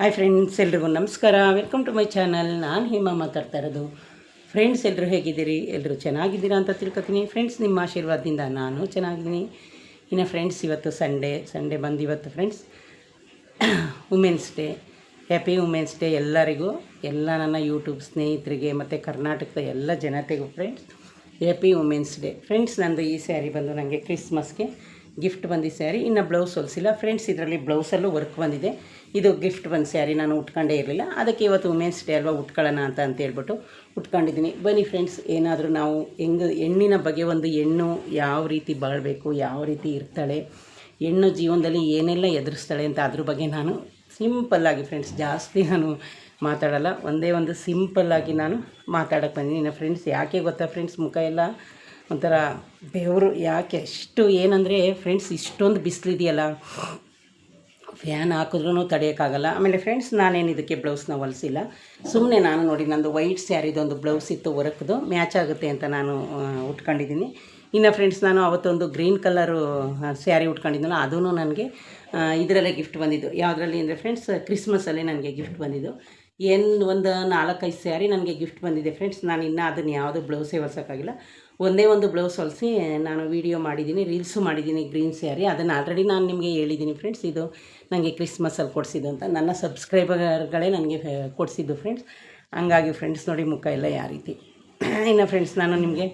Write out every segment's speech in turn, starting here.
Hi friends, ಎಲ್ರಿಗೂ ನಮಸ್ಕಾರ. Welcome to my channel. ನಾನು ಹೇಮಾ ಮಾತಾಡ್ತಾ ಇರೋದು. ಫ್ರೆಂಡ್ಸ್, ಎಲ್ಲರೂ ಹೇಗಿದ್ದೀರಿ? ಎಲ್ಲರೂ ಚೆನ್ನಾಗಿದ್ದೀರಾ ಅಂತ ತಿಳ್ಕೊತೀನಿ. ಫ್ರೆಂಡ್ಸ್, ನಿಮ್ಮ ಆಶೀರ್ವಾದದಿಂದ ನಾನು ಚೆನ್ನಾಗಿದ್ದೀನಿ. ಇನ್ನು ಫ್ರೆಂಡ್ಸ್, ಇವತ್ತು ಸಂಡೇ ಬಂದು ಇವತ್ತು friends women's day. Happy women's day ಎಲ್ಲರಿಗೂ, ಎಲ್ಲ ನನ್ನ ಯೂಟ್ಯೂಬ್ ಸ್ನೇಹಿತರಿಗೆ ಮತ್ತು ಕರ್ನಾಟಕದ ಎಲ್ಲ ಜನತೆಗೂ friends happy women's day. Friends, ನಂದು ಈ ಸ್ಯಾರಿ ಬಂದು ನನಗೆ ಕ್ರಿಸ್ಮಸ್ಗೆ ಗಿಫ್ಟ್ ಬಂದಿದ್ದ ಸ್ಯಾರಿ. ಇನ್ನು ಬ್ಲೌಸ್ ಹೊಲಿಸಿಲ್ಲ ಫ್ರೆಂಡ್ಸ್. ಇದರಲ್ಲಿ ಬ್ಲೌಸಲ್ಲೂ ವರ್ಕ್ ಬಂದಿದೆ. ಇದು ಗಿಫ್ಟ್ ಬಂದ ಸ್ಯಾರಿ, ನಾನು ಉಟ್ಕೊಂಡೇ ಇರಲಿಲ್ಲ. ಅದಕ್ಕೆ ಇವತ್ತು ವುಮೆನ್ಸ್ ಡೇ ಅಲ್ವಾ, ಉಟ್ಕೊಳ್ಳೋಣ ಅಂತ ಹೇಳ್ಬಿಟ್ಟು ಉಟ್ಕೊಂಡಿದ್ದೀನಿ. ಬನ್ನಿ ಫ್ರೆಂಡ್ಸ್, ಏನಾದರೂ ನಾವು ಹೆಣ್ಣಿನ ಬಗ್ಗೆ, ಒಂದು ಹೆಣ್ಣು ಯಾವ ರೀತಿ ಬಾಳಬೇಕು, ಯಾವ ರೀತಿ ಇರ್ತಾಳೆ, ಹೆಣ್ಣು ಜೀವನದಲ್ಲಿ ಏನೆಲ್ಲ ಎದುರಿಸ್ತಾಳೆ ಅಂತ ಅದ್ರ ಬಗ್ಗೆ ನಾನು ಸಿಂಪಲ್ಲಾಗಿ ಫ್ರೆಂಡ್ಸ್, ಜಾಸ್ತಿ ನಾನು ಮಾತಾಡಲ್ಲ, ಒಂದೇ ಒಂದು ಸಿಂಪಲ್ಲಾಗಿ ನಾನು ಮಾತಾಡೋಕ್ಕೆ ಬಂದಿದ್ದೀನಿ ಫ್ರೆಂಡ್ಸ್. ಯಾಕೆ ಗೊತ್ತಾ ಫ್ರೆಂಡ್ಸ್, ಮುಖ ಎಲ್ಲ ಒಂಥರ ಬೆವರು. ಯಾಕೆ ಅಷ್ಟು ಏನಂದರೆ ಫ್ರೆಂಡ್ಸ್, ಇಷ್ಟೊಂದು ಬಿಸಿಲಿದೆಯಲ್ಲ, ಫ್ಯಾನ್ ಹಾಕಿದ್ರೂ ತಡೆಯೋಕ್ಕಾಗಲ್ಲ. ಆಮೇಲೆ ಫ್ರೆಂಡ್ಸ್, ನಾನೇನು ಇದಕ್ಕೆ ಬ್ಲೌಸ್ನ ಹೊಲಿಸಿಲ್ಲ. ಸುಮ್ಮನೆ ನಾನು ನೋಡಿ, ನಂದು ವೈಟ್ ಸ್ಯಾರಿದೊಂದು ಬ್ಲೌಸ್ ಇತ್ತು, ವರ್ಕ್ದು ಮ್ಯಾಚ್ ಆಗುತ್ತೆ ಅಂತ ನಾನು ಉಟ್ಕೊಂಡಿದ್ದೀನಿ. ಇನ್ನು ಫ್ರೆಂಡ್ಸ್, ನಾನು ಅವತ್ತೊಂದು ಗ್ರೀನ್ ಕಲರು ಸ್ಯಾರಿ ಉಟ್ಕೊಂಡಿದ್ದನಲ್ಲ, ಅದೂ ನನಗೆ ಇದರಲ್ಲೇ ಗಿಫ್ಟ್ ಬಂದಿದ್ದು. ಯಾವುದರಲ್ಲಿ ಅಂದರೆ ಫ್ರೆಂಡ್ಸ್, ಕ್ರಿಸ್ಮಸಲ್ಲೇ ನನಗೆ ಗಿಫ್ಟ್ ಬಂದಿದ್ದು. ಒಂದು 4-5 ಸ್ಯಾರಿ ನನಗೆ ಗಿಫ್ಟ್ ಬಂದಿದೆ ಫ್ರೆಂಡ್ಸ್. ನಾನು ಇನ್ನೂ ಅದನ್ನು ಯಾವುದೂ ಬ್ಲೌಸೇ ಹೊಲ್ಸೋಕ್ಕಾಗಿಲ್ಲ. ಒಂದೇ ಒಂದು ಬ್ಲೌಸ್ ಹೊಲಿಸಿ ನಾನು ವೀಡಿಯೋ ಮಾಡಿದ್ದೀನಿ, ರೀಲ್ಸು ಮಾಡಿದ್ದೀನಿ. ಗ್ರೀನ್ ಸ್ಯಾರಿ, ಅದನ್ನು ಆಲ್ರೆಡಿ ನಾನು ನಿಮಗೆ ಹೇಳಿದ್ದೀನಿ ಫ್ರೆಂಡ್ಸ್. ಇದು ನನಗೆ ಕ್ರಿಸ್ಮಸಲ್ಲಿ ಕೊಡಿಸಿದ್ದು ಅಂತ ನನ್ನ ಸಬ್ಸ್ಕ್ರೈಬರ್ಗಳೇ ನನಗೆ ಕೊಡಿಸಿದ್ದು ಫ್ರೆಂಡ್ಸ್. ಹಂಗಾಗಿ ಫ್ರೆಂಡ್ಸ್ ನೋಡಿ, ಮುಖ ಎಲ್ಲ ಯಾವ ರೀತಿ. ಇನ್ನು ಫ್ರೆಂಡ್ಸ್, ನಾನು ನಿಮಗೆ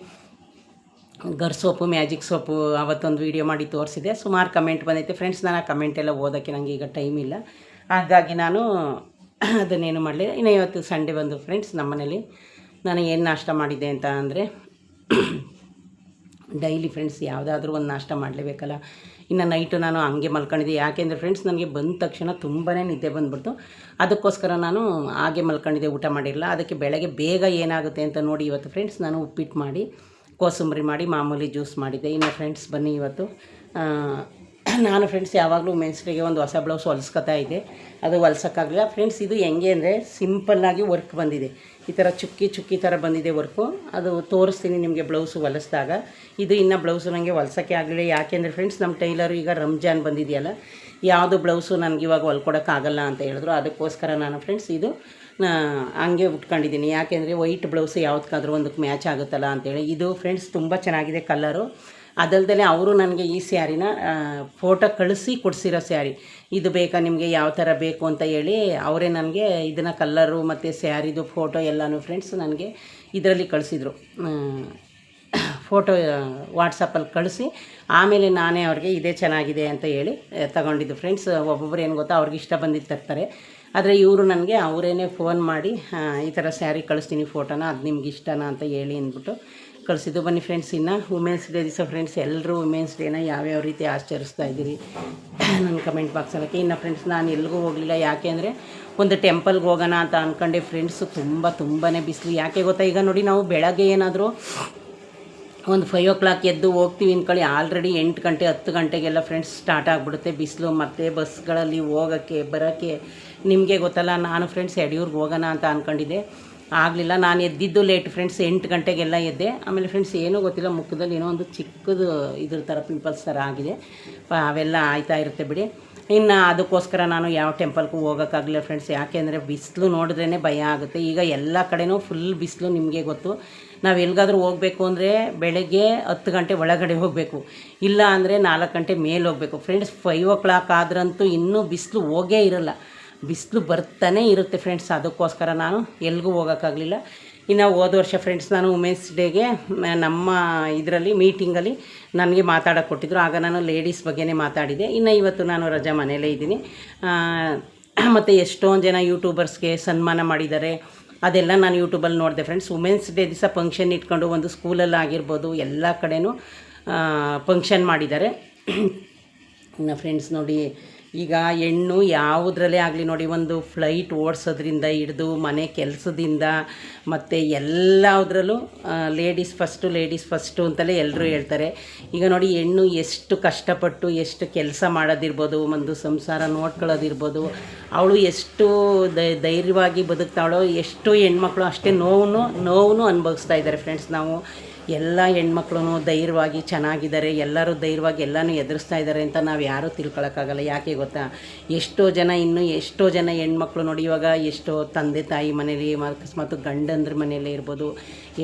ಗರ್ ಸೋಪು, ಮ್ಯಾಜಿಕ್ ಸೋಪು ಅವತ್ತೊಂದು ವೀಡಿಯೋ ಮಾಡಿ ತೋರಿಸಿದೆ. ಸುಮಾರು ಕಮೆಂಟ್ ಬಂದೈತೆ ಫ್ರೆಂಡ್ಸ್. ನಾನು ಆ ಕಮೆಂಟೆಲ್ಲ ಓದೋಕ್ಕೆ ನನಗೆ ಈಗ ಟೈಮ್ ಇಲ್ಲ, ಹಾಗಾಗಿ ನಾನು ಅದನ್ನೇನು ಮಾಡಲಿ. ಇನ್ನು ಇವತ್ತು ಸಂಡೇ ಬಂದು ಫ್ರೆಂಡ್ಸ್, ನಮ್ಮ ಮನೇಲಿ ನಾನು ಏನು ನಾಷ್ಟ ಮಾಡಿದ್ದೆ ಅಂತ ಅಂದರೆ, ಡೈಲಿ ಫ್ರೆಂಡ್ಸ್ ಯಾವುದಾದ್ರೂ ಒಂದು ನಾಷ್ಟ ಮಾಡಲೇಬೇಕಲ್ಲ. ಇನ್ನು ನೈಟು ನಾನು ಹಂಗೆ ಮಲ್ಕೊಂಡಿದ್ದೆ. ಯಾಕೆಂದರೆ ಫ್ರೆಂಡ್ಸ್, ನನಗೆ ಬಂದ ತಕ್ಷಣ ತುಂಬಾ ನಿದ್ದೆ ಬಂದುಬಿಡ್ತು. ಅದಕ್ಕೋಸ್ಕರ ನಾನು ಹಾಗೆ ಮಲ್ಕೊಂಡಿದ್ದೆ, ಊಟ ಮಾಡಿರಲಿಲ್ಲ. ಅದಕ್ಕೆ ಬೆಳಗ್ಗೆ ಬೇಗ ಏನಾಗುತ್ತೆ ಅಂತ ನೋಡಿ ಇವತ್ತು ಫ್ರೆಂಡ್ಸ್ ನಾನು ಉಪ್ಪಿಟ್ಟು ಮಾಡಿ, ಕೋಸಂಬರಿ ಮಾಡಿ, ಮಾಮೂಲಿ ಜ್ಯೂಸ್ ಮಾಡಿದ್ದೆ. ಇನ್ನು ಫ್ರೆಂಡ್ಸ್ ಬನ್ನಿ, ಇವತ್ತು ನಾನು ಫ್ರೆಂಡ್ಸ್ ಯಾವಾಗಲೂ ವುಮೆನ್ಸ್ ಡೇಗೆ ಒಂದು ಹೊಸ ಬ್ಲೌಸ್ ಹೊಲ್ಸ್ಕೊತಾ ಇದ್ದೆ, ಅದು ಹೊಲ್ಸೋಕ್ಕಾಗಲಿಲ್ಲ ಫ್ರೆಂಡ್ಸ್. ಇದು ಹೆಂಗೆ ಅಂದರೆ ಸಿಂಪಲ್ಲಾಗಿ ವರ್ಕ್ ಬಂದಿದೆ, ಈ ಥರ ಚುಕ್ಕಿ ಥರ ಬಂದಿದೆ ವರ್ಕು. ಅದು ತೋರಿಸ್ತೀನಿ ನಿಮಗೆ ಬ್ಲೌಸು ಹೊಲಿಸ್ದಾಗ. ಇದು ಇನ್ನೂ ಬ್ಲೌಸು ನನಗೆ ಹೊಲ್ಸೋಕ್ಕೆ ಆಗಲಿಲ್ಲ. ಯಾಕೆಂದರೆ ಫ್ರೆಂಡ್ಸ್, ನಮ್ಮ ಟೈಲರು ಈಗ ರಂಜಾನ್ ಬಂದಿದೆಯಲ್ಲ, ಯಾವುದು ಬ್ಲೌಸು ನನಗಿವಾಗ ಹೊಲ್ಕೊಡೋಕ್ಕಾಗಲ್ಲ ಅಂತ ಹೇಳಿದ್ರು. ಅದಕ್ಕೋಸ್ಕರ ನಾನು ಫ್ರೆಂಡ್ಸ್ ಇದು ಹಂಗೆ ಉಟ್ಕೊಂಡಿದ್ದೀನಿ. ಯಾಕೆಂದರೆ ವೈಟ್ ಬ್ಲೌಸು ಯಾವುದಕ್ಕಾದ್ರೂ ಒಂದಕ್ಕೆ ಮ್ಯಾಚ್ ಆಗುತ್ತಲ್ಲ ಅಂತೇಳಿ. ಇದು ಫ್ರೆಂಡ್ಸ್ ತುಂಬ ಚೆನ್ನಾಗಿದೆ ಕಲರು. ಅದಲ್ದೇ ಅವರು ನನಗೆ ಈ ಸ್ಯಾರಿನ ಫೋಟೋ ಕಳಿಸಿ ಕೊಡಿಸಿರೋ ಸ್ಯಾರಿ. ಇದು ಬೇಕಾ ನಿಮಗೆ, ಯಾವ ಥರ ಬೇಕು ಅಂತ ಹೇಳಿ ಅವರೇ ನನಗೆ ಇದನ್ನು ಕಲ್ಲರು ಮತ್ತು ಸ್ಯಾರಿದು ಫೋಟೋ ಎಲ್ಲನೂ ಫ್ರೆಂಡ್ಸ್ ನನಗೆ ಇದರಲ್ಲಿ ಕಳಿಸಿದ್ರು. ಫೋಟೋ ವಾಟ್ಸಪ್ಪಲ್ಲಿ ಕಳಿಸಿ ಆಮೇಲೆ ನಾನೇ ಅವ್ರಿಗೆ ಇದೇ ಚೆನ್ನಾಗಿದೆ ಅಂತ ಹೇಳಿ ತಗೊಂಡಿದ್ದು ಫ್ರೆಂಡ್ಸ್. ಒಬ್ಬೊಬ್ಬರು ಏನು ಗೊತ್ತಾ, ಅವ್ರಿಗೆ ಇಷ್ಟ ಬಂದಿದ್ದು ತರ್ತಾರೆ. ಆದರೆ ಇವರು ನನಗೆ ಅವರೇನೆ ಫೋನ್ ಮಾಡಿ ಈ ಥರ ಸ್ಯಾರಿ ಕಳಿಸ್ತೀನಿ ಫೋಟೋನ, ಅದು ನಿಮ್ಗೆ ಇಷ್ಟನಾ ಅಂತ ಹೇಳಿ ಅಂದ್ಬಿಟ್ಟು ಕಳಿಸಿದ್ದು. ಬನ್ನಿ ಫ್ರೆಂಡ್ಸ್, ಇನ್ನು ವುಮೆನ್ಸ್ ಡೇ ದಿವಸ ಫ್ರೆಂಡ್ಸ್ ಎಲ್ಲರೂ ವುಮೆನ್ಸ್ ಡೇನ ಯಾವ್ಯಾವ ರೀತಿ ಆಚರಿಸ್ತಾ ಇದ್ದೀರಿ ನನ್ನ ಕಮೆಂಟ್ ಬಾಕ್ಸಲ್ಲಕ್ಕೆ. ಇನ್ನು ಫ್ರೆಂಡ್ಸ್, ನಾನು ಎಲ್ಲಿಗೂ ಹೋಗಲಿಲ್ಲ. ಯಾಕೆ ಅಂದರೆ ಒಂದು ಟೆಂಪಲ್ಗೆ ಹೋಗೋಣ ಅಂತ ಅಂದ್ಕೊಂಡೆ ಫ್ರೆಂಡ್ಸು. ತುಂಬಾ ಬಿಸಿಲು. ಯಾಕೆ ಗೊತ್ತಾ, ಈಗ ನೋಡಿ, ನಾವು ಬೆಳಗ್ಗೆ ಏನಾದರೂ ಒಂದು 5 o'clock ಎದ್ದು ಹೋಗ್ತೀವಿ ಅಂದ್ಕೊಳ್ಳಿ, ಆಲ್ರೆಡಿ 8 ಗಂಟೆ 10 ಗಂಟೆಗೆಲ್ಲ ಫ್ರೆಂಡ್ಸ್ ಸ್ಟಾರ್ಟ್ ಆಗಿಬಿಡುತ್ತೆ ಬಿಸಿಲು. ಮತ್ತು ಬಸ್ಗಳಲ್ಲಿ ಹೋಗೋಕ್ಕೆ ಬರೋಕ್ಕೆ ನಿಮಗೆ ಗೊತ್ತಲ್ಲ. ನಾನು ಫ್ರೆಂಡ್ಸ್ ಯಡಿಯೂರ್ಗೆ ಹೋಗೋಣ ಅಂತ ಅಂದ್ಕೊಂಡಿದ್ದೆ, ಆಗಲಿಲ್ಲ. ನಾನು ಎದ್ದಿದ್ದು ಲೇಟ್ ಫ್ರೆಂಡ್ಸ್, 8 ಗಂಟೆಗೆಲ್ಲ ಎದ್ದೆ. ಆಮೇಲೆ ಫ್ರೆಂಡ್ಸ್ ಏನೂ ಗೊತ್ತಿಲ್ಲ, ಮುಖದಲ್ಲಿ ಏನೋ ಒಂದು ಚಿಕ್ಕದು ಇದ್ರ ಥರ ಪಿಂಪಲ್ಸ್ ಥರ ಆಗಿದೆ. ಅವೆಲ್ಲ ಆಯ್ತಾ ಇರುತ್ತೆ ಬಿಡಿ. ಇನ್ನು ಅದಕ್ಕೋಸ್ಕರ ನಾನು ಯಾವ ಟೆಂಪಲ್ಗೂ ಹೋಗೋಕ್ಕಾಗಲಿಲ್ಲ ಫ್ರೆಂಡ್ಸ್. ಯಾಕೆಂದರೆ ಬಿಸಿಲು ನೋಡಿದ್ರೇ ಭಯ ಆಗುತ್ತೆ. ಈಗ ಎಲ್ಲ ಕಡೆನೂ ಫುಲ್ ಬಿಸಿಲು, ನಿಮಗೆ ಗೊತ್ತು. ನಾವು ಎಲ್ಲಿಗಾದ್ರೂ ಹೋಗಬೇಕು ಅಂದರೆ ಬೆಳಗ್ಗೆ 10 ಗಂಟೆ ಒಳಗಡೆ ಹೋಗಬೇಕು, ಇಲ್ಲ ಅಂದರೆ 4 ಗಂಟೆ ಮೇಲೆ ಹೋಗಬೇಕು ಫ್ರೆಂಡ್ಸ್. 5 o'clock ಆದ್ರಂತೂ ಇನ್ನೂ ಬಿಸಿಲು ಹೋಗೇ ಇರಲ್ಲ, ಬಿಸಿಲು ಬರ್ತಾನೆ ಇರುತ್ತೆ ಫ್ರೆಂಡ್ಸ್. ಅದಕ್ಕೋಸ್ಕರ ನಾನು ಎಲ್ಲಿಗೂ ಹೋಗೋಕ್ಕಾಗಲಿಲ್ಲ. ಇನ್ನು ಹೋದ ವರ್ಷ ಫ್ರೆಂಡ್ಸ್, ನಾನು ವುಮೆನ್ಸ್ ಡೇಗೆ ನಮ್ಮ ಇದರಲ್ಲಿ ಮೀಟಿಂಗಲ್ಲಿ ನನಗೆ ಮಾತಾಡೋಕ್ಕೆ ಕೊಟ್ಟಿದ್ದರು. ಆಗ ನಾನು ಲೇಡೀಸ್ ಬಗ್ಗೆನೇ ಮಾತಾಡಿದೆ. ಇನ್ನು ಇವತ್ತು ನಾನು ರಜಾ ಮನೆಯಲ್ಲೇ ಇದ್ದೀನಿ. ಮತ್ತು ಎಷ್ಟೊಂದು ಜನ ಯೂಟ್ಯೂಬರ್ಸ್ಗೆ ಸನ್ಮಾನ ಮಾಡಿದ್ದಾರೆ, ಅದೆಲ್ಲ ನಾನು ಯೂಟ್ಯೂಬಲ್ಲಿ ನೋಡಿದೆ ಫ್ರೆಂಡ್ಸ್. ವುಮೆನ್ಸ್ ಡೇ ದಿವಸ ಫಂಕ್ಷನ್ ಇಟ್ಕೊಂಡು ಒಂದು ಸ್ಕೂಲಲ್ಲಿ ಆಗಿರ್ಬೋದು, ಎಲ್ಲ ಕಡೆನೂ ಫಂಕ್ಷನ್ ಮಾಡಿದ್ದಾರೆ. ಇನ್ನು ಫ್ರೆಂಡ್ಸ್ ನೋಡಿ, ಈಗ ಹೆಣ್ಣು ಯಾವುದ್ರಲ್ಲೇ ಆಗಲಿ ನೋಡಿ, ಒಂದು ಫ್ಲೈಟ್ ಓಡಿಸೋದ್ರಿಂದ ಹಿಡಿದು ಮನೆ ಕೆಲಸದಿಂದ ಮತ್ತು ಎಲ್ಲದರಲ್ಲೂ ಲೇಡೀಸ್ ಫಸ್ಟು ಅಂತಲೇ ಎಲ್ಲರೂ ಹೇಳ್ತಾರೆ. ಈಗ ನೋಡಿ, ಹೆಣ್ಣು ಎಷ್ಟು ಕಷ್ಟಪಟ್ಟು ಎಷ್ಟು ಕೆಲಸ ಮಾಡೋದಿರ್ಬೋದು, ಒಂದು ಸಂಸಾರ ನೋಡ್ಕೊಳ್ಳೋದಿರ್ಬೋದು, ಅವಳು ಎಷ್ಟು ಧೈರ್ಯವಾಗಿ ಬದುಕ್ತಾಳೋ, ಎಷ್ಟು ಹೆಣ್ಮಕ್ಳು ಅಷ್ಟೇ ನೋವು ಅನುಭವಿಸ್ತಾ ಇದ್ದಾರೆ ಫ್ರೆಂಡ್ಸ್. ನಾವು ಎಲ್ಲ ಹೆಣ್ಮಕ್ಳು ಧೈರ್ಯವಾಗಿ ಚೆನ್ನಾಗಿದ್ದಾರೆ, ಎಲ್ಲರೂ ಧೈರ್ಯವಾಗಿ ಎಲ್ಲನೂ ಎದುರಿಸ್ತಾ ಇದ್ದಾರೆ ಅಂತ ನಾವು ಯಾರೂ ತಿಳ್ಕೊಳಕ್ಕಾಗಲ್ಲ. ಯಾಕೆ ಗೊತ್ತಾ, ಎಷ್ಟೋ ಜನ ಹೆಣ್ಮಕ್ಳು ನೋಡಿ, ಇವಾಗ ಎಷ್ಟೋ ತಂದೆ ತಾಯಿ ಮನೇಲಿ ಅಕಸ್ಮಾತ್ ಗಂಡಂದ್ರ ಮನೆಯಲ್ಲೇ ಇರ್ಬೋದು,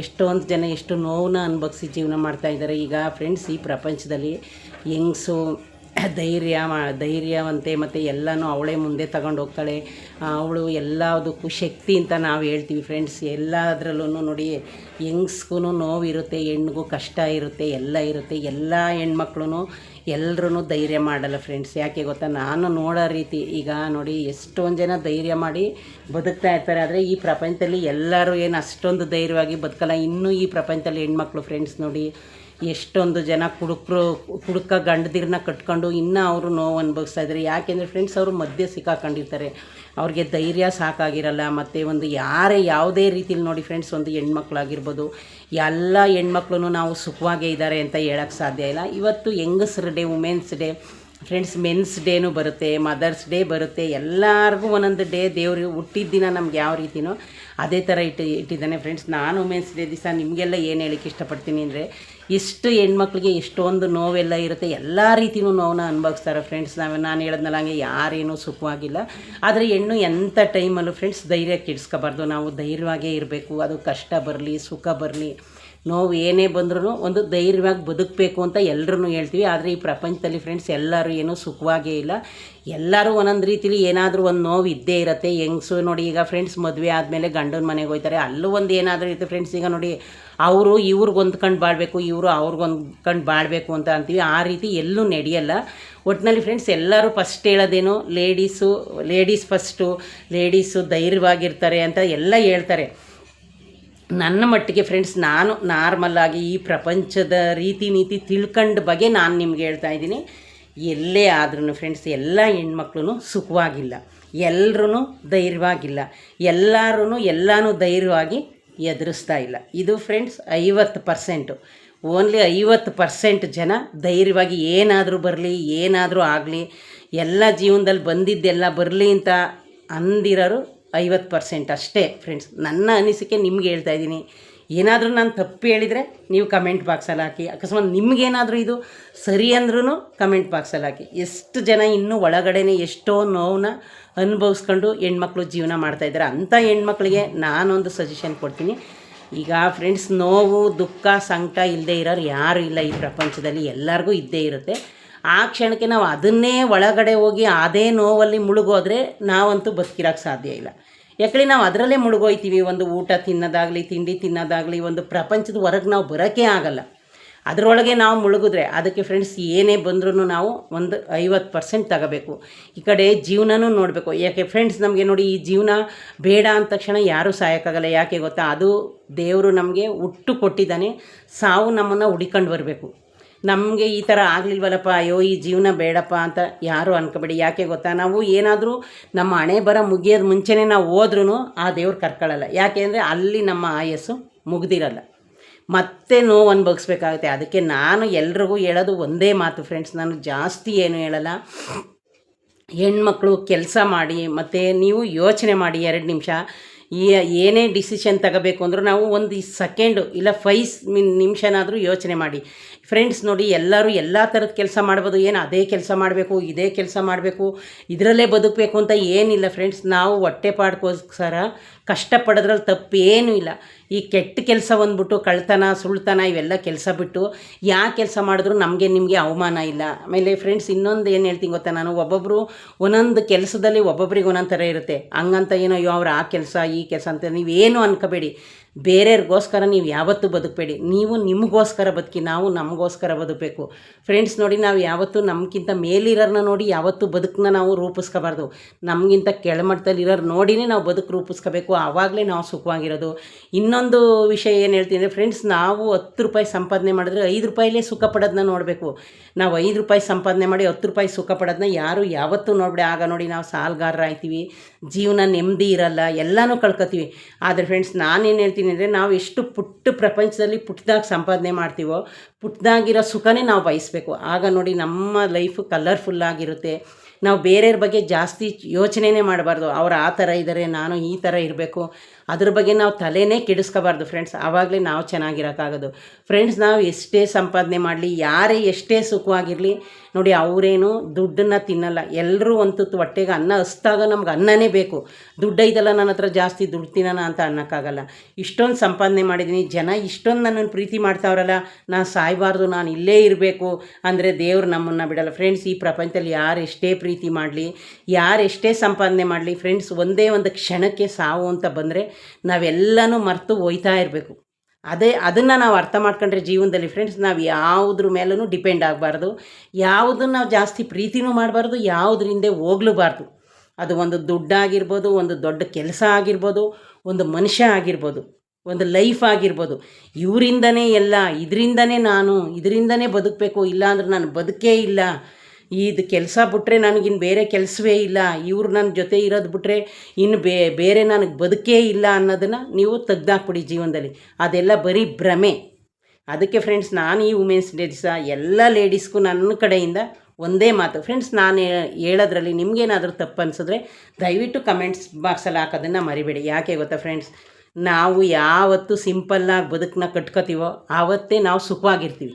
ಎಷ್ಟೊಂದು ಜನ ಎಷ್ಟು ನೋವನ್ನ ಅನುಭವಿಸಿ ಜೀವನ ಮಾಡ್ತಾಯಿದ್ದಾರೆ. ಈಗ ಫ್ರೆಂಡ್ಸ್, ಈ ಪ್ರಪಂಚದಲ್ಲಿ ಹೆಂಗಸು ಧೈರ್ಯವಂತೆ ಮತ್ತು ಎಲ್ಲನೂ ಅವಳೇ ಮುಂದೆ ತಗೊಂಡು ಹೋಗ್ತಾಳೆ, ಅವಳು ಎಲ್ಲದಕ್ಕೂ ಶಕ್ತಿ ಅಂತ ನಾವು ಹೇಳ್ತೀವಿ ಫ್ರೆಂಡ್ಸ್. ಎಲ್ಲದರಲ್ಲೂ ನೋಡಿ, ಹೆಂಗ್ಸ್ಗೂ ನೋವಿರುತ್ತೆ, ಹೆಣ್ಣಿಗೂ ಕಷ್ಟ ಇರುತ್ತೆ, ಎಲ್ಲ ಇರುತ್ತೆ. ಎಲ್ಲ ಹೆಣ್ಮಕ್ಳು ಎಲ್ಲರೂ ಧೈರ್ಯ ಮಾಡಲ್ಲ ಫ್ರೆಂಡ್ಸ್. ಯಾಕೆ ಗೊತ್ತಾ, ನಾನು ನೋಡೋ ರೀತಿ ಈಗ ನೋಡಿ, ಎಷ್ಟೊಂದು ಜನ ಧೈರ್ಯ ಮಾಡಿ ಬದುಕ್ತಾ ಇರ್ತಾರೆ. ಆದರೆ ಈ ಪ್ರಪಂಚದಲ್ಲಿ ಎಲ್ಲರೂ ಏನು ಅಷ್ಟೊಂದು ಧೈರ್ಯವಾಗಿ ಬದುಕಲ್ಲ. ಇನ್ನೂ ಈ ಪ್ರಪಂಚದಲ್ಲಿ ಹೆಣ್ಮಕ್ಳು ಫ್ರೆಂಡ್ಸ್ ನೋಡಿ, ಎಷ್ಟೊಂದು ಜನ ಕುಡುಕ ಗಂಡದಿರನ್ನ ಕಟ್ಕೊಂಡು ಇನ್ನೂ ಅವರು ನೋವು ಅನುಭವಿಸ್ತಾ ಇದ್ದಾರೆ. ಯಾಕೆಂದರೆ ಫ್ರೆಂಡ್ಸ್, ಅವರು ಮಧ್ಯೆ ಸಿಕ್ಕಾಕೊಂಡಿರ್ತಾರೆ, ಅವ್ರಿಗೆ ಧೈರ್ಯ ಸಾಕಾಗಿರಲ್ಲ. ಮತ್ತು ಒಂದು ಯಾವುದೇ ರೀತಿಲಿ ನೋಡಿ ಫ್ರೆಂಡ್ಸ್, ಒಂದು ಹೆಣ್ಮಕ್ಳಾಗಿರ್ಬೋದು, ಎಲ್ಲ ಹೆಣ್ಮಕ್ಳು ನಾವು ಸುಖವಾಗೇ ಇದ್ದಾರೆ ಅಂತ ಹೇಳೋಕ್ಕೆ ಸಾಧ್ಯ ಇಲ್ಲ. ಇವತ್ತು ಹೆಂಗಸ್ರ day, women's day friends, men's ಡೇನೂ ಬರುತ್ತೆ, ಮದರ್ಸ್ ಡೇ ಬರುತ್ತೆ. ಎಲ್ಲರಿಗೂ ಒಂದೊಂದು ಡೇ ದೇವ್ರಿಗೆ ಹುಟ್ಟಿದ ದಿನ ನಮ್ಗೆ ಯಾವ ರೀತಿನೋ ಅದೇ ಥರ ಇಟ್ಟಿದ್ದಾನೆ ಫ್ರೆಂಡ್ಸ್. ನಾನು ವುಮೆನ್ಸ್ ಡೇ ದಿವಸ ನಿಮಗೆಲ್ಲ ಏನು ಹೇಳೋಕ್ಕೆ ಇಷ್ಟಪಡ್ತೀನಿ ಅಂದರೆ, ಎಷ್ಟು ಹೆಣ್ಮಕ್ಳಿಗೆ ಎಷ್ಟೊಂದು ನೋವೆಲ್ಲ ಇರುತ್ತೆ, ಎಲ್ಲ ರೀತಿಯೂ ನೋವನ್ನ ಅನುಭವಿಸ್ತಾರೆ ಫ್ರೆಂಡ್ಸ್. ನಾನು ಹೇಳಿದ್ನಲ್ಲ, ಹಂಗೆ ಯಾರೇನೂ ಸುಖವಾಗಿಲ್ಲ. ಆದರೆ ಹೆಣ್ಣು ಎಂಥ ಟೈಮಲ್ಲೂ ಫ್ರೆಂಡ್ಸ್ ಧೈರ್ಯ ಕೆಡಿಸ್ಕೋಬಾರ್ದು. ನಾವು ಧೈರ್ಯವಾಗೇ ಇರಬೇಕು. ಅದು ಕಷ್ಟ ಬರಲಿ, ಸುಖ ಬರಲಿ, ನೋವು ಏನೇ ಬಂದ್ರೂ ಒಂದು ಧೈರ್ಯವಾಗಿ ಬದುಕಬೇಕು ಅಂತ ಎಲ್ಲರೂ ಹೇಳ್ತೀವಿ. ಆದರೆ ಈ ಪ್ರಪಂಚದಲ್ಲಿ ಫ್ರೆಂಡ್ಸ್ ಎಲ್ಲರೂ ಏನೂ ಸುಖವಾಗೇ ಇಲ್ಲ. ಎಲ್ಲರೂ ಒಂದೊಂದು ರೀತಿಲಿ ಏನಾದರೂ ಒಂದು ನೋವು ಇದ್ದೇ ಇರುತ್ತೆ. ಹೆಂಗಸು ನೋಡಿ, ಈಗ ಫ್ರೆಂಡ್ಸ್ ಮದುವೆ ಆದಮೇಲೆ ಗಂಡನ ಮನೆಗೆ ಹೋಗ್ತಾರೆ, ಅಲ್ಲೂ ಒಂದು ಏನಾದರೂ ಇರುತ್ತೆ ಫ್ರೆಂಡ್ಸ್. ಈಗ ನೋಡಿ, ಅವರು ಇವ್ರಿಗೆ ಹೊಂದ್ಕೊಂಡು ಬಾಳಬೇಕು, ಇವರು ಅವ್ರಿಗೆ ಹೊಂದ್ಕೊಂಡು ಬಾಳಬೇಕು ಅಂತ ಅಂತೀವಿ. ಆ ರೀತಿ ಎಲ್ಲೂ ನಡೆಯಲ್ಲ. ಒಟ್ಟಿನಲ್ಲಿ ಫ್ರೆಂಡ್ಸ್, ಎಲ್ಲರೂ ಫಸ್ಟ್ ಹೇಳೋದೇನು, ಲೇಡೀಸ್ ಫಸ್ಟು, ಲೇಡೀಸು ಧೈರ್ಯವಾಗಿರ್ತಾರೆ ಅಂತ ಎಲ್ಲ ಹೇಳ್ತಾರೆ. ನನ್ನ ಮಟ್ಟಿಗೆ ಫ್ರೆಂಡ್ಸ್, ನಾನು ನಾರ್ಮಲ್ಲಾಗಿ ಈ ಪ್ರಪಂಚದ ರೀತಿ ನೀತಿ ತಿಳ್ಕೊಂಡ ಬಗ್ಗೆ ನಾನು ನಿಮ್ಗೆ ಹೇಳ್ತಾ ಇದ್ದೀನಿ. ಎಲ್ಲೇ ಆದ್ರೂ ಫ್ರೆಂಡ್ಸ್, ಎಲ್ಲ ಹೆಣ್ಮಕ್ಳು ಸುಖವಾಗಿಲ್ಲ, ಎಲ್ಲರೂ ಧೈರ್ಯವಾಗಿಲ್ಲ, ಎಲ್ಲನೂ ಧೈರ್ಯವಾಗಿ ಎದುರಿಸ್ತಾ ಇಲ್ಲ. ಇದು ಫ್ರೆಂಡ್ಸ್ 50%, ಓನ್ಲಿ 50% ಜನ ಧೈರ್ಯವಾಗಿ ಏನಾದರೂ ಬರಲಿ, ಏನಾದರೂ ಆಗಲಿ, ಎಲ್ಲ ಜೀವನದಲ್ಲಿ ಬಂದಿದ್ದೆಲ್ಲ ಬರಲಿ ಅಂತ ಅಂದಿರೋರು 50% ಅಷ್ಟೇ ಫ್ರೆಂಡ್ಸ್. ನನ್ನ ಅನಿಸಿಕೆ ನಿಮ್ಗೆ ಹೇಳ್ತಾ ಇದ್ದೀನಿ. ಏನಾದರೂ ನಾನು ತಪ್ಪು ಹೇಳಿದರೆ ನೀವು ಕಮೆಂಟ್ ಬಾಕ್ಸಲ್ಲಿ ಹಾಕಿ. ಅಕಸ್ಮಾತ್ ನಿಮಗೇನಾದರೂ ಇದು ಸರಿ ಅಂದ್ರೂ ಕಮೆಂಟ್ ಬಾಕ್ಸಲ್ಲಿ ಹಾಕಿ. ಎಷ್ಟು ಜನ ಇನ್ನೂ ಒಳಗಡೆನೇ ಎಷ್ಟೋ ನೋವನ್ನ ಅನುಭವಿಸ್ಕೊಂಡು ಹೆಣ್ಮಕ್ಳು ಜೀವನ ಮಾಡ್ತಾಯಿದ್ದಾರೆ. ಅಂಥ ಹೆಣ್ಮಕ್ಳಿಗೆ ನಾನೊಂದು ಸಜೆಷನ್ ಕೊಡ್ತೀನಿ. ಈಗ ಫ್ರೆಂಡ್ಸ್, ನೋವು ದುಃಖ ಸಂಕಟ ಇಲ್ಲದೆ ಇರೋರು ಯಾರೂ ಇಲ್ಲ ಈ ಪ್ರಪಂಚದಲ್ಲಿ. ಎಲ್ಲರಿಗೂ ಇದ್ದೇ ಇರುತ್ತೆ. ಆ ಕ್ಷಣಕ್ಕೆ ನಾವು ಅದನ್ನೇ ಒಳಗಡೆ ಹೋಗಿ ಅದೇ ನೋವಲ್ಲಿ ಮುಳುಗೋದ್ರೆ ನಾವಂತೂ ಬದುಕಿರೋಕ್ಕೆ ಸಾಧ್ಯ ಇಲ್ಲ. ಯಾಕಂದರೆ ನಾವು ಅದರಲ್ಲೇ ಮುಳುಗೋಯ್ತೀವಿ. ಒಂದು ಊಟ ತಿನ್ನೋದಾಗಲಿ, ತಿಂಡಿ ತಿನ್ನೋದಾಗಲಿ, ಒಂದು ಪ್ರಪಂಚದ ಹೊರಗೆ ನಾವು ಬರೋಕ್ಕೆ ಆಗಲ್ಲ. ಅದರೊಳಗೆ ನಾವು ಮುಳುಗಿದ್ರೆ ಅದಕ್ಕೆ ಫ್ರೆಂಡ್ಸ್ ಏನೇ ಬಂದ್ರೂ ನಾವು ಒಂದು 50% ತಗೋಬೇಕು. ಈ ಕಡೆ ಜೀವನನೂ ನೋಡಬೇಕು. ಯಾಕೆ ಫ್ರೆಂಡ್ಸ್, ನಮಗೆ ನೋಡಿ, ಈ ಜೀವನ ಬೇಡ ಅಂದ ತಕ್ಷಣ ಯಾರೂ ಸಾಯೋಕ್ಕಾಗಲ್ಲ. ಯಾಕೆ ಗೊತ್ತಾ, ಅದು ದೇವರು ನಮಗೆ ಹುಟ್ಟು ಕೊಟ್ಟಿದ್ದಾನೆ. ಸಾವು ನಮ್ಮನ್ನು ಹುಡಿಕೊಂಡು ಬರಬೇಕು. ನಮಗೆ ಈ ಥರ ಆಗಲಿಲ್ವಲ್ಲಪ್ಪ, ಅಯ್ಯೋ ಈ ಜೀವನ ಬೇಡಪ್ಪ ಅಂತ ಯಾರೂ ಅನ್ಕೋಬೇಡಿ. ಯಾಕೆ ಗೊತ್ತಾ, ನಾವು ಏನಾದರೂ ನಮ್ಮ ಹಣೆ ಬರ ಮುಗಿಯೋದು ಮುಂಚೆನೇ ನಾವು ಹೋದ್ರೂ ಆ ದೇವ್ರು ಕರ್ಕೊಳ್ಳಲ್ಲ. ಯಾಕೆ ಅಂದರೆ ಅಲ್ಲಿ ನಮ್ಮ ಆಯಸ್ಸು ಮುಗ್ದಿರಲ್ಲ, ಮತ್ತೆ ನೋವು ಅನುಭವಿಸ್ಬೇಕಾಗುತ್ತೆ. ಅದಕ್ಕೆ ನಾನು ಎಲ್ರಿಗೂ ಹೇಳೋದು ಒಂದೇ ಮಾತು ಫ್ರೆಂಡ್ಸ್, ನಾನು ಜಾಸ್ತಿ ಏನು ಹೇಳಲ್ಲ. ಹೆಣ್ಮಕ್ಳು ಕೆಲಸ ಮಾಡಿ, ಮತ್ತು ನೀವು ಯೋಚನೆ ಮಾಡಿ 2 ನಿಮಿಷ. ಏನೇ ಡಿಸಿಷನ್ ತಗೋಬೇಕು ಅಂದರೂ ನಾವು ಒಂದು ಸೆಕೆಂಡು ಇಲ್ಲ 5 ನಿಮಿಷನಾದರೂ ಯೋಚನೆ ಮಾಡಿ ಫ್ರೆಂಡ್ಸ್. ನೋಡಿ, ಎಲ್ಲರೂ ಎಲ್ಲ ಥರದ ಕೆಲಸ ಮಾಡ್ಬೋದು. ಏನು ಅದೇ ಕೆಲಸ ಮಾಡಬೇಕು, ಇದೇ ಕೆಲಸ ಮಾಡಬೇಕು, ಇದರಲ್ಲೇ ಬದುಕಬೇಕು ಅಂತ ಏನಿಲ್ಲ ಫ್ರೆಂಡ್ಸ್. ನಾವು ಹೊಟ್ಟೆಪಾಡ್ಗೋಸ್ಕರ ಕಷ್ಟಪಡೋದ್ರಲ್ಲಿ ತಪ್ಪೇನೂ ಇಲ್ಲ. ಈ ಕೆಟ್ಟ ಕೆಲಸ ಬಂದ್ಬಿಟ್ಟು ಕಳ್ತನ, ಸುಳ್ತನ ಇವೆಲ್ಲ ಕೆಲಸ ಬಿಟ್ಟು ಯಾವ ಕೆಲಸ ಮಾಡಿದ್ರೂ ನಮಗೆ ನಿಮಗೆ ಅವಮಾನ ಇಲ್ಲ. ಆಮೇಲೆ ಫ್ರೆಂಡ್ಸ್, ಇನ್ನೊಂದು ಏನು ಹೇಳ್ತೀನಿ ಗೊತ್ತಾ, ನಾನು ಒಬ್ಬೊಬ್ಬರು ಒಂದೊಂದು ಕೆಲಸದಲ್ಲಿ ಒಬ್ಬೊಬ್ರಿಗೆ ಒಂದೊಂದು ಥರ ಇರುತ್ತೆ. ಹಂಗಂತ ಏನೋ ಅವ್ರು ಆ ಕೆಲಸ ಈ ಕೆಲಸ ಅಂತ ನೀವೇನು ಅನ್ಕೋಬೇಡಿ. ಬೇರೆಯವ್ರಿಗೋಸ್ಕರ ನೀವು ಯಾವತ್ತೂ ಬದುಕಬೇಡಿ. ನೀವು ನಿಮಗೋಸ್ಕರ ಬದುಕಿ, ನಾವು ನಮಗೋಸ್ಕರ ಬದುಕಬೇಕು ಫ್ರೆಂಡ್ಸ್. ನೋಡಿ, ನಾವು ಯಾವತ್ತೂ ನಮಗಿಂತ ಮೇಲಿರೋರನ್ನ ನೋಡಿ ಯಾವತ್ತೂ ಬದುಕನ್ನ ನಾವು ರೂಪಿಸ್ಕೋಬಾರ್ದು. ನಮಗಿಂತ ಕೆಳಮಟ್ಟದಲ್ಲಿರೋರು ನೋಡಿನೇ ನಾವು ಬದುಕು ರೂಪಿಸ್ಕೋಬೇಕು. ಆವಾಗಲೇ ನಾವು ಸುಖವಾಗಿರೋದು. ಇನ್ನೊಂದು ವಿಷಯ ಏನು ಹೇಳ್ತೀನಿ ಅಂದರೆ ಫ್ರೆಂಡ್ಸ್, ನಾವು 10 ರೂಪಾಯಿ ಸಂಪಾದನೆ ಮಾಡಿದ್ರೆ 5 ರೂಪಾಯಿಲೇ ಸುಖ ಪಡೋದನ್ನ ನೋಡಬೇಕು. ನಾವು 5 ರೂಪಾಯಿ ಸಂಪಾದನೆ ಮಾಡಿ 10 ರೂಪಾಯಿ ಸುಖ ಪಡೋದನ್ನ ಯಾರೂ ಯಾವತ್ತೂ ನೋಡಬೇಡಿ. ಆಗ ನೋಡಿ ನಾವು ಸಾಲಗಾರರಾಗ್ತೀವಿ, ಜೀವನ ನೆಮ್ಮದಿ ಇರಲ್ಲ, ಎಲ್ಲನೂ ಕಳ್ಕೊತೀವಿ. ಆದರೆ ಫ್ರೆಂಡ್ಸ್, ನಾನೇನು ಹೇಳ್ತೀನಿ ಅಂದರೆ, ನಾವು ಎಷ್ಟು ಪ್ರಪಂಚದಲ್ಲಿ ಪುಟ್ಟದಾಗಿ ಸಂಪಾದನೆ ಮಾಡ್ತೀವೋ ಪುಟ್ಟದಾಗಿರೋ ಸುಖನೇ ನಾವು ಬಯಸಬೇಕು. ಆಗ ನೋಡಿ ನಮ್ಮ ಲೈಫು ಕಲರ್ಫುಲ್ಲಾಗಿರುತ್ತೆ. ನಾವು ಬೇರೆಯವ್ರ ಬಗ್ಗೆ ಜಾಸ್ತಿ ಯೋಚನೆನೇ ಮಾಡಬಾರ್ದು. ಅವ್ರು ಆ ಥರ ಇದ್ದಾರೆ, ನಾನು ಈ ಥರ ಇರಬೇಕು, ಅದ್ರ ಬಗ್ಗೆ ನಾವು ತಲೆನೇ ಕೆಡಿಸ್ಕೋಬಾರ್ದು ಫ್ರೆಂಡ್ಸ್. ಆವಾಗಲೇ ನಾವು ಚೆನ್ನಾಗಿರೋಕ್ಕಾಗೋದು ಫ್ರೆಂಡ್ಸ್. ನಾವು ಎಷ್ಟೇ ಸಂಪಾದನೆ ಮಾಡಲಿ, ಯಾರೇ ಎಷ್ಟೇ ಸುಖವಾಗಿರಲಿ ನೋಡಿ, ಅವರೇನು ದುಡ್ಡನ್ನು ತಿನ್ನಲ್ಲ. ಎಲ್ಲರೂ ಒಂದು ತುತ್ತು ಹೊಟ್ಟೆಗೆ ಅನ್ನ ಹಸ್ದಾಗ ನಮ್ಗೆ ಅನ್ನನೇ ಬೇಕು. ದುಡ್ಡು ಐತಲ್ಲ ನನ್ನ ಹತ್ರ, ಜಾಸ್ತಿ ದುಡ್ಡು ತಿನ್ನೋಣ ಅಂತ ಅನ್ನೋಕ್ಕಾಗಲ್ಲ. ಇಷ್ಟೊಂದು ಸಂಪಾದನೆ ಮಾಡಿದ್ದೀನಿ, ಜನ ಇಷ್ಟೊಂದು ನನ್ನನ್ನು ಪ್ರೀತಿ ಮಾಡ್ತಾವ್ರಲ್ಲ, ನಾನು ಸಾಯಬಾರ್ದು, ನಾನು ಇಲ್ಲೇ ಇರಬೇಕು ಅಂದರೆ ದೇವ್ರು ನಮ್ಮನ್ನು ಬಿಡಲ್ಲ ಫ್ರೆಂಡ್ಸ್. ಈ ಪ್ರಪಂಚದಲ್ಲಿ ಯಾರು ಎಷ್ಟೇ ಪ್ರೀತಿ ಮಾಡಲಿ, ಯಾರು ಎಷ್ಟೇ ಸಂಪಾದನೆ ಮಾಡಲಿ ಫ್ರೆಂಡ್ಸ್, ಒಂದೇ ಒಂದು ಕ್ಷಣಕ್ಕೆ ಸಾವು ಅಂತ ಬಂದರೆ ನಾವೆಲ್ಲನೂ ಮರೆತು ಹೋಯ್ತಾ ಇರಬೇಕು. ಅದನ್ನು ನಾವು ಅರ್ಥ ಮಾಡ್ಕೊಂಡ್ರೆ ಜೀವನದಲ್ಲಿ ಫ್ರೆಂಡ್ಸ್, ನಾವು ಯಾವುದ್ರ ಮೇಲೂ ಡಿಪೆಂಡ್ ಆಗಬಾರ್ದು, ಯಾವುದನ್ನು ನಾವು ಜಾಸ್ತಿ ಪ್ರೀತಿನೂ ಮಾಡಬಾರ್ದು, ಯಾವುದರಿಂದ ಹೋಗ್ಲೂಬಾರ್ದು. ಅದು ಒಂದು ದುಡ್ಡಾಗಿರ್ಬೋದು, ಒಂದು ದೊಡ್ಡ ಕೆಲಸ ಆಗಿರ್ಬೋದು, ಒಂದು ಮನುಷ್ಯ ಆಗಿರ್ಬೋದು, ಒಂದು ಲೈಫ್ ಆಗಿರ್ಬೋದು. ಇವರಿಂದನೇ ಎಲ್ಲ, ಇದರಿಂದನೇ ಬದುಕಬೇಕು, ಇಲ್ಲಾಂದ್ರೆ ನಾನು ಬದುಕೇ ಇಲ್ಲ, ಇದು ಕೆಲಸ ಬಿಟ್ಟರೆ ನನಗಿನ್ನು ಬೇರೆ ಕೆಲಸವೇ ಇಲ್ಲ, ಇವ್ರು ನನ್ನ ಜೊತೆ ಇರೋದು ಬಿಟ್ಟರೆ ಇನ್ನು ಬೇರೆ ನನಗೆ ಬದುಕೇ ಇಲ್ಲ ಅನ್ನೋದನ್ನು ನೀವು ತೆಗ್ದಾಕ್ಬಿಡಿ ಜೀವನದಲ್ಲಿ. ಅದೆಲ್ಲ ಬರೀ ಭ್ರಮೆ. ಅದಕ್ಕೆ ಫ್ರೆಂಡ್ಸ್, ನಾನು ಈ ವುಮೆನ್ಸ್ ಡೇ ದಿವಸ ಎಲ್ಲ ಲೇಡೀಸ್ಗೂ ನನ್ನ ಕಡೆಯಿಂದ ಒಂದೇ ಮಾತು ಫ್ರೆಂಡ್ಸ್, ನಾನು ಹೇಳೋದ್ರಲ್ಲಿ ನಿಮಗೇನಾದರೂ ತಪ್ಪು ಅನಿಸಿದ್ರೆ ದಯವಿಟ್ಟು ಕಮೆಂಟ್ಸ್ ಬಾಕ್ಸಲ್ಲಿ ಹಾಕೋದನ್ನು ಮರಿಬೇಡಿ. ಯಾಕೆ ಗೊತ್ತಾ ಫ್ರೆಂಡ್ಸ್, ನಾವು ಯಾವತ್ತು ಸಿಂಪಲ್ಲಾಗಿ ಬದುಕನ್ನ ಕಟ್ಕೋತೀವೋ ಆವತ್ತೇ ನಾವು ಸುಖವಾಗಿರ್ತೀವಿ.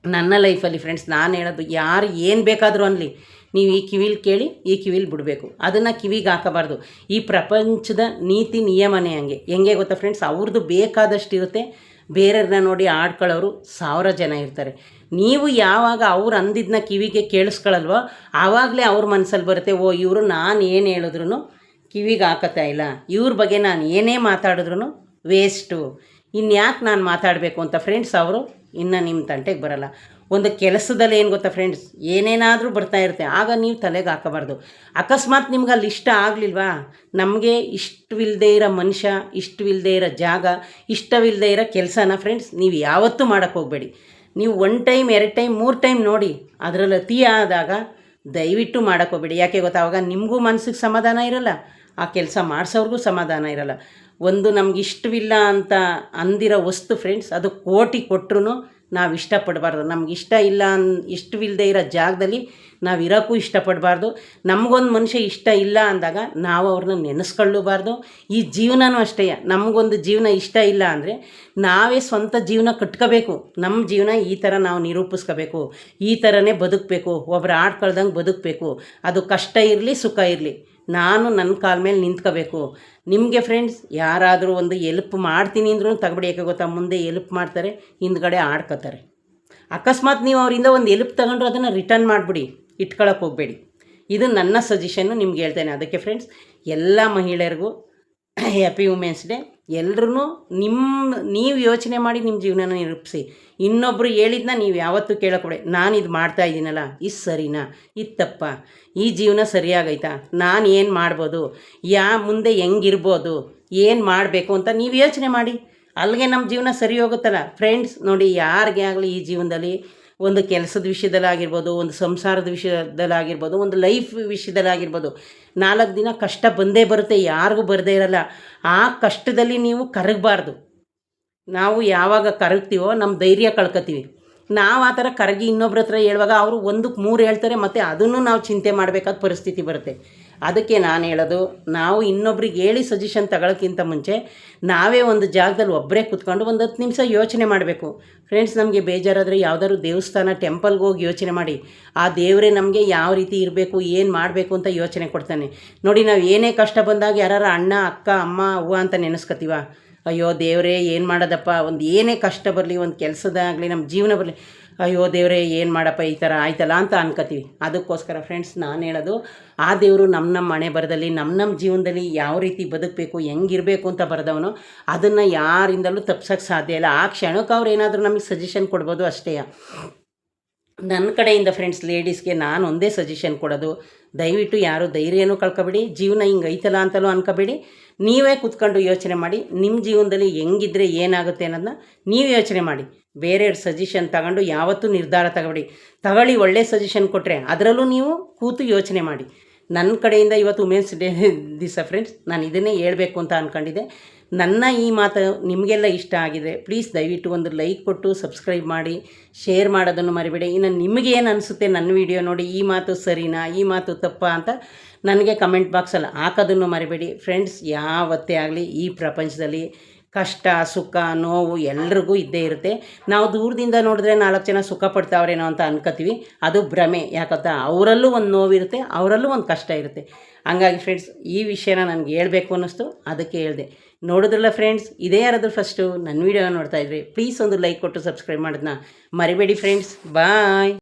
ನನ್ನ ಲೈಫಲ್ಲಿ ಫ್ರೆಂಡ್ಸ್, ನಾನು ಹೇಳೋದು, ಯಾರು ಏನು ಬೇಕಾದರೂ ಅನ್ನಲಿ, ನೀವು ಈ ಕಿವಿಲಿ ಕೇಳಿ ಈ ಕಿವಿಲಿ ಬಿಡಬೇಕು, ಅದನ್ನು ಕಿವಿಗೆ ಹಾಕಬಾರ್ದು. ಈ ಪ್ರಪಂಚದ ನೀತಿ ನಿಯಮನೇ ಹೆಂಗೆ ಗೊತ್ತಾ ಫ್ರೆಂಡ್ಸ್, ಅವ್ರದ್ದು ಬೇಕಾದಷ್ಟು ಇರುತ್ತೆ, ಬೇರೆಯವ್ರನ್ನ ನೋಡಿ ಆಡ್ಕೊಳ್ಳೋರು 1000 ಜನ ಇರ್ತಾರೆ. ನೀವು ಯಾವಾಗ ಅವ್ರು ಅಂದಿದ್ದನ್ನ ಕಿವಿಗೆ ಕೇಳಿಸ್ಕೊಳ್ಳಲ್ವೋ ಆವಾಗಲೇ ಅವ್ರ ಮನಸ್ಸಲ್ಲಿ ಬರುತ್ತೆ, ಓ ಇವರು ನಾನು ಏನು ಹೇಳಿದ್ರು ಕಿವಿಗೆ ಹಾಕತ್ತಾ ಇಲ್ಲ, ಇವ್ರ ಬಗ್ಗೆ ನಾನು ಏನೇ ಮಾತಾಡಿದ್ರು ವೇಸ್ಟು, ಇನ್ಯಾಕೆ ನಾನು ಮಾತಾಡಬೇಕು ಅಂತ ಫ್ರೆಂಡ್ಸ್ ಅವರು ಇನ್ನು ನಿಮ್ಮ ತಂಟೆಗೆ ಬರಲ್ಲ. ಒಂದು ಕೆಲಸದಲ್ಲಿ ಏನು ಗೊತ್ತಾ ಫ್ರೆಂಡ್ಸ್, ಏನೇನಾದರೂ ಬರ್ತಾ ಇರುತ್ತೆ, ಆಗ ನೀವು ತಲೆಗೆ ಹಾಕಬಾರ್ದು. ಅಕಸ್ಮಾತ್ ನಿಮ್ಗೆ ಅಲ್ಲಿ ಇಷ್ಟ ಆಗಲಿಲ್ವಾ, ನಮಗೆ ಇಷ್ಟವಿಲ್ಲದೆ ಇರೋ ಮನುಷ್ಯ, ಇಷ್ಟವಿಲ್ಲದೆ ಇರೋ ಜಾಗ, ಇಷ್ಟವಿಲ್ಲದೆ ಇರೋ ಕೆಲಸನ ಫ್ರೆಂಡ್ಸ್ ನೀವು ಯಾವತ್ತೂ ಮಾಡೋಕ್ಕೆ ಹೋಗಬೇಡಿ. ನೀವು 1 ಟೈಮ್ 2 ಟೈಮ್ 3 ಟೈಮ್ ನೋಡಿ, ಅದರಲ್ಲಿ ಅತಿ ಆದಾಗ ದಯವಿಟ್ಟು ಮಾಡೋಕ್ಕೆ ಹೋಗಬೇಡಿ. ಯಾಕೆ ಗೊತ್ತಾ, ಆವಾಗ ನಿಮಗೂ ಮನಸ್ಸಿಗೆ ಸಮಾಧಾನ ಇರಲ್ಲ, ಆ ಕೆಲಸ ಮಾಡಿಸೋರ್ಗೂ ಸಮಾಧಾನ ಇರಲ್ಲ. ಒಂದು ನಮ್ಗೆ ಇಷ್ಟವಿಲ್ಲ ಅಂತ ಅಂದಿರೋ ವಸ್ತು ಫ್ರೆಂಡ್ಸ್, ಅದು ಕೋಟಿ ಕೊಟ್ಟರು ನಾವು ಇಷ್ಟಪಡಬಾರ್ದು. ನಮ್ಗೆ ಇಷ್ಟವಿಲ್ಲದೆ ಇರೋ ಜಾಗದಲ್ಲಿ ನಾವು ಇರೋಕ್ಕೂ ಇಷ್ಟಪಡಬಾರ್ದು. ನಮಗೊಂದು ಮನುಷ್ಯ ಇಷ್ಟ ಇಲ್ಲ ಅಂದಾಗ ನಾವು ಅವ್ರನ್ನ ನೆನೆಸ್ಕೊಳ್ಳಬಾರ್ದು. ಈ ಜೀವನವೂ ಅಷ್ಟೇ, ನಮಗೊಂದು ಜೀವನ ಇಷ್ಟ ಇಲ್ಲ ಅಂದರೆ ನಾವೇ ಸ್ವಂತ ಜೀವನ ಕಟ್ಕೋಬೇಕು. ನಮ್ಮ ಜೀವನ ಈ ಥರ ನಾವು ನಿರೂಪಿಸ್ಕೋಬೇಕು, ಈ ಥರನೇ ಬದುಕಬೇಕು, ಒಬ್ಬರು ಆಡ್ಕೊಳ್ದಂಗೆ ಬದುಕಬೇಕು. ಅದು ಕಷ್ಟ ಇರಲಿ ಸುಖ ಇರಲಿ, ನಾನು ನನ್ನ ಕಾಲ ಮೇಲೆ ನಿಂತ್ಕೋಬೇಕು. ನಿಮಗೆ ಫ್ರೆಂಡ್ಸ್ ಯಾರಾದರೂ ಒಂದು ಎಲ್ಪ್ ಮಾಡ್ತೀನಿ ಅಂದ್ರೂ ತಗೊಬಿಡಿ. ಯಾಕೆ ಗೊತ್ತಾ, ಮುಂದೆ ಎಲ್ಪ್ ಮಾಡ್ತಾರೆ, ಹಿಂದ್ಗಡೆ ಆಡ್ಕೋತಾರೆ. ಅಕಸ್ಮಾತ್ ನೀವು ಅವರಿಂದ ಒಂದು ಎಲ್ಪ್ ತಗೊಂಡ್ರು ಅದನ್ನು ರಿಟರ್ನ್ ಮಾಡಿಬಿಡಿ, ಇಟ್ಕೊಳ್ಳೋಕೆ ಹೋಗಬೇಡಿ. ಇದು ನನ್ನ ಸಜೆಷನ್ನು ನಿಮ್ಗೆ ಹೇಳ್ತೇನೆ. ಅದಕ್ಕೆ ಫ್ರೆಂಡ್ಸ್, ಎಲ್ಲ ಮಹಿಳೆಯರಿಗೂ ಹ್ಯಾಪಿ ವುಮೆನ್ಸ್ ಡೇ. ಎಲ್ಲರೂ ನೀವು ಯೋಚನೆ ಮಾಡಿ ನಿಮ್ಮ ಜೀವನನ ನಿರೂಪಿಸಿ. ಇನ್ನೊಬ್ಬರು ಹೇಳಿದ್ನ ನೀವು ಯಾವತ್ತೂ ಕೇಳೋಕೊಡೆ, ನಾನು ಇದು ಮಾಡ್ತಾ ಇದ್ದೀನಲ್ಲ, ಇದು ಸರಿನಾ, ಇದು ತಪ್ಪ, ಈ ಜೀವನ ಸರಿಯಾಗೈತಾ, ನಾನು ಏನು ಮಾಡ್ಬೋದು, ಮುಂದೆ ಹೆಂಗಿರ್ಬೋದು, ಏನು ಮಾಡಬೇಕು ಅಂತ ನೀವು ಯೋಚನೆ ಮಾಡಿ. ಅಲ್ಲಿಗೆ ನಮ್ಮ ಜೀವನ ಸರಿ ಹೋಗುತ್ತಲ್ಲ ಫ್ರೆಂಡ್ಸ್. ನೋಡಿ, ಯಾರಿಗೆ ಆಗಲಿ ಈ ಜೀವನದಲ್ಲಿ ಒಂದು ಕೆಲಸದ ವಿಷಯದಲ್ಲಾಗಿರ್ಬೋದು, ಒಂದು ಸಂಸಾರದ ವಿಷಯದಲ್ಲಾಗಿರ್ಬೋದು, ಒಂದು ಲೈಫ್ ವಿಷಯದಲ್ಲಾಗಿರ್ಬೋದು, 4 ದಿನ ಕಷ್ಟ ಬಂದೇ ಬರುತ್ತೆ, ಯಾರಿಗೂ ಬರದೇ ಇರಲ್ಲ. ಆ ಕಷ್ಟದಲ್ಲಿ ನೀವು ಕರಗಬಾರ್ದು. ನಾವು ಯಾವಾಗ ಕರಗ್ತೀವೋ ನಮ್ಮ ಧೈರ್ಯ ಕಳ್ಕೊತೀವಿ. ನಾವು ಆ ಥರ ಕರಗಿ ಇನ್ನೊಬ್ರ ಹತ್ರ ಹೇಳುವಾಗ ಅವರು 1ಕ್ಕೆ 3 ಹೇಳ್ತಾರೆ, ಮತ್ತು ಅದನ್ನು ನಾವು ಚಿಂತೆ ಮಾಡಬೇಕಾದ ಪರಿಸ್ಥಿತಿ ಬರುತ್ತೆ. ಅದಕ್ಕೆ ನಾನು ಹೇಳೋದು, ನಾವು ಇನ್ನೊಬ್ರಿಗೆ ಹೇಳಿ ಸಜೆಷನ್ ತಗೊಳ್ಳೋಕ್ಕಿಂತ ಮುಂಚೆ ನಾವೇ ಒಂದು ಜಾಗದಲ್ಲಿ ಒಬ್ಬರೇ ಕೂತ್ಕೊಂಡು ಒಂದು 10 ನಿಮಿಷ ಯೋಚನೆ ಮಾಡಬೇಕು ಫ್ರೆಂಡ್ಸ್. ನಮಗೆ ಬೇಜಾರಾದರೆ ಯಾವುದಾದ್ರು ದೇವಸ್ಥಾನ ಟೆಂಪಲ್ಗೆ ಹೋಗಿ ಯೋಚನೆ ಮಾಡಿ, ಆ ದೇವರೇ ನಮಗೆ ಯಾವ ರೀತಿ ಇರಬೇಕು, ಏನು ಮಾಡಬೇಕು ಅಂತ ಯೋಚನೆ ಕೊಡ್ತಾನೆ. ನೋಡಿ, ನಾವು ಏನೇ ಕಷ್ಟ ಬಂದಾಗ ಯಾರು ಅಣ್ಣ ಅಕ್ಕ ಅಮ್ಮ ಅವ್ವ ಅಂತ ನೆನೆಸ್ಕೊತೀವ, ಅಯ್ಯೋ ದೇವರೇ ಏನು ಮಾಡೋದಪ್ಪ, ಒಂದು ಏನೇ ಕಷ್ಟ ಬರಲಿ, ಒಂದು ಕೆಲಸದಾಗಲಿ, ನಮ್ಮ ಜೀವನ ಬರಲಿ, ಅಯ್ಯೋ ದೇವರೇ ಏನು ಮಾಡಪ್ಪ ಈ ಥರ ಆಯ್ತಲ್ಲ ಅಂತ ಅನ್ಕೋತೀವಿ. ಅದಕ್ಕೋಸ್ಕರ ಫ್ರೆಂಡ್ಸ್ ನಾನು ಹೇಳೋದು, ಆ ದೇವರು ನಮ್ಮ ಮನೆ ಬರದಲ್ಲಿ ನಮ್ಮ ಜೀವನದಲ್ಲಿ ಯಾವ ರೀತಿ ಬದುಕಬೇಕು, ಹೆಂಗಿರಬೇಕು ಅಂತ ಬರೆದವನು, ಅದನ್ನು ಯಾರಿಂದಲೂ ತಪ್ಸೋಕ್ಕೆ ಸಾಧ್ಯ ಇಲ್ಲ. ಆ ಕ್ಷಣಕ್ಕೆ ಅವ್ರು ಏನಾದರೂ ನಮಗೆ ಸಜೆಷನ್ ಕೊಡ್ಬೋದು ಅಷ್ಟೇ. ನನ್ನ ಕಡೆಯಿಂದ ಫ್ರೆಂಡ್ಸ್ ಲೇಡೀಸ್ಗೆ ನಾನು ಒಂದೇ ಸಜೆಷನ್ ಕೊಡೋದು, ದಯವಿಟ್ಟು ಯಾರು ಧೈರ್ಯನೂ ಕಳ್ಕೊಬೇಡಿ, ಜೀವನ ಹಿಂಗೆ ಐತಲ್ಲ ಅಂತಲೂ ಅನ್ಕೋಬೇಡಿ. ನೀವೇ ಕೂತ್ಕೊಂಡು ಯೋಚನೆ ಮಾಡಿ, ನಿಮ್ಮ ಜೀವನದಲ್ಲಿ ಹೆಂಗಿದ್ರೆ ಏನಾಗುತ್ತೆ ಅನ್ನೋದನ್ನ ನೀವು ಯೋಚನೆ ಮಾಡಿ. ಬೇರೆಯವ್ರ ಸಜೆಷನ್ ತಗೊಂಡು ಯಾವತ್ತೂ ನಿರ್ಧಾರ ತಗೊಳ್ಳಿ. ಒಳ್ಳೆ ಸಜೆಷನ್ ಕೊಟ್ಟರೆ ಅದರಲ್ಲೂ ನೀವು ಕೂತು ಯೋಚನೆ ಮಾಡಿ. ನನ್ನ ಕಡೆಯಿಂದ ಇವತ್ತು ವುಮೆನ್ಸ್ ಡೇ ದಿವಸ ಫ್ರೆಂಡ್ಸ್ ನಾನು ಇದನ್ನೇ ಹೇಳಬೇಕು ಅಂತ ಅಂದ್ಕೊಂಡಿದ್ದೆ. ನನ್ನ ಈ ಮಾತು ನಿಮಗೆಲ್ಲ ಇಷ್ಟ ಆಗಿದೆ ಪ್ಲೀಸ್ ದಯವಿಟ್ಟು ಒಂದು ಲೈಕ್ ಕೊಟ್ಟು ಸಬ್ಸ್ಕ್ರೈಬ್ ಮಾಡಿ, ಶೇರ್ ಮಾಡೋದನ್ನು ಮರಿಬೇಡಿ. ಇನ್ನು ನಿಮಗೇನು ಅನಿಸುತ್ತೆ ನನ್ನ ವಿಡಿಯೋ ನೋಡಿ, ಈ ಮಾತು ಸರಿನಾ, ಈ ಮಾತು ತಪ್ಪಾ ಅಂತ ನನಗೆ ಕಮೆಂಟ್ ಬಾಕ್ಸಲ್ಲಿ ಹಾಕೋದನ್ನು ಮರಿಬೇಡಿ. ಫ್ರೆಂಡ್ಸ್, ಯಾವತ್ತೇ ಆಗಲಿ ಈ ಪ್ರಪಂಚದಲ್ಲಿ ಕಷ್ಟ ಸುಖ ನೋವು ಎಲ್ರಿಗೂ ಇದ್ದೇ ಇರುತ್ತೆ. ನಾವು ದೂರದಿಂದ ನೋಡಿದ್ರೆ 4 ಜನ ಸುಖ ಪಡ್ತಾವ್ರೇನೋ ಅಂತ ಅನ್ಕೋತೀವಿ, ಅದು ಭ್ರಮೆ. ಯಾಕಂತ ಅವರಲ್ಲೂ ಒಂದು ನೋವಿರುತ್ತೆ, ಅವರಲ್ಲೂ ಒಂದು ಕಷ್ಟ ಇರುತ್ತೆ. ಹಂಗಾಗಿ ಫ್ರೆಂಡ್ಸ್, ಈ ವಿಷಯನ ನನಗೆ ಹೇಳಬೇಕು ಅನ್ನಿಸ್ತು, ಅದಕ್ಕೆ ಹೇಳಿದೆ. ನೋಡಿದ್ರಲ್ಲ ಫ್ರೆಂಡ್ಸ್, ಇದೇ ಯಾರಾದರೂ ಫಸ್ಟು ನನ್ನ ವೀಡಿಯೋ ನೋಡ್ತಾಯಿದ್ರಿ ಪ್ಲೀಸ್ ಒಂದು ಲೈಕ್ ಕೊಟ್ಟು ಸಬ್ಸ್ಕ್ರೈಬ್ ಮಾಡೋದನ್ನ ಮರಿಬೇಡಿ ಫ್ರೆಂಡ್ಸ್. ಬಾಯ್.